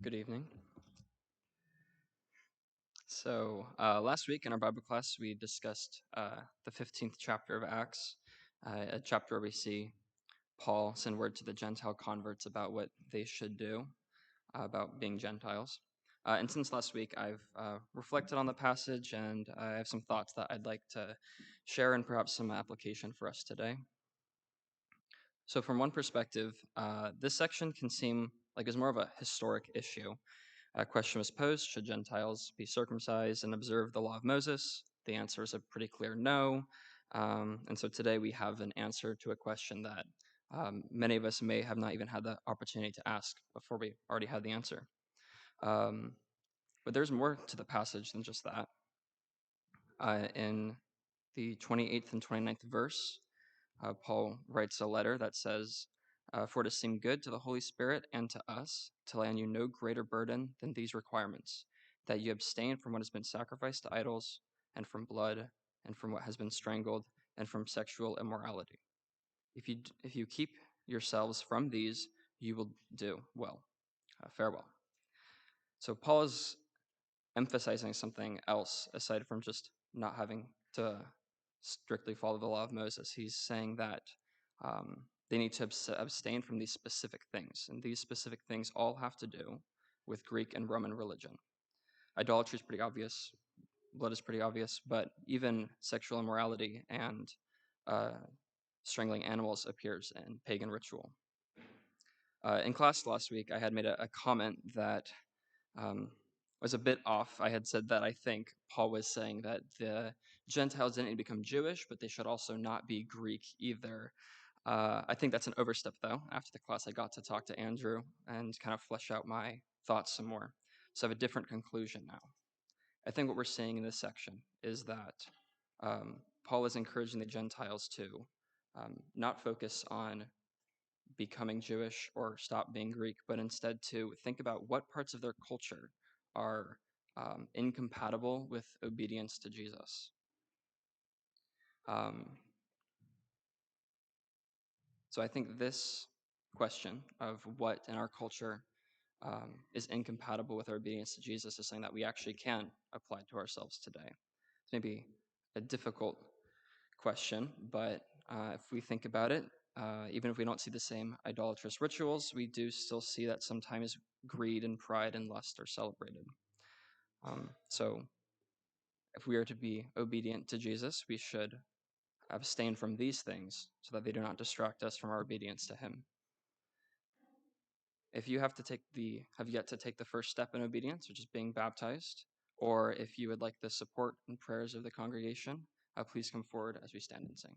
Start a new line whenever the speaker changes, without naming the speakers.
Good evening. Last week in our Bible class, we discussed the 15th chapter of Acts, a chapter where we see Paul send word to the Gentile converts about what they should do about being Gentiles. And since last week, I've reflected on the passage and I have some thoughts that I'd like to share and perhaps some application for us today. So, from one perspective, this section can seem like it's more of a historic issue. A question was posed: should Gentiles be circumcised and observe the law of Moses? The answer is a pretty clear no. And so today we have an answer to a question that many of us may have not even had the opportunity to ask before we already had the answer. Um, but there's more to the passage than just that. In the 28th and 29th verse, Paul writes a letter that says, "For it seemed good to the Holy Spirit and to us to lay on you no greater burden than these requirements, that you abstain from what has been sacrificed to idols, and from blood, and from what has been strangled, and from sexual immorality. If you keep yourselves from these, you will do well. Farewell." So Paul is emphasizing something else aside from just not having to strictly follow the law of Moses. He's saying that they need to abstain from these specific things, and these specific things all have to do with Greek and Roman religion. Idolatry is pretty obvious, blood is pretty obvious, but even sexual immorality and uh, strangling animals appears in pagan ritual. In class last week, I had made a comment that um, was a bit off. I had said that I think Paul was saying that the Gentiles didn't need to become Jewish, but they should also not be Greek either. I think that's an overstep, though. After the class, I got to talk to Andrew and kind of flesh out my thoughts some more. So I have a different conclusion now. I think what we're seeing in this section is that Paul is encouraging the Gentiles to not focus on becoming Jewish or stop being Greek, but instead to think about what parts of their culture are incompatible with obedience to Jesus. Um, so I think this question of what in our culture is incompatible with our obedience to Jesus is something that we actually can apply to ourselves today. It's maybe a difficult question, but if we think about it, even if we don't see the same idolatrous rituals, we do still see that sometimes greed and pride and lust are celebrated. So if we are to be obedient to Jesus, we should abstain from these things so that they do not distract us from our obedience to him. If you have yet to take the first step in obedience, which is being baptized, or if you would like the support and prayers of the congregation, please come forward as we stand and sing.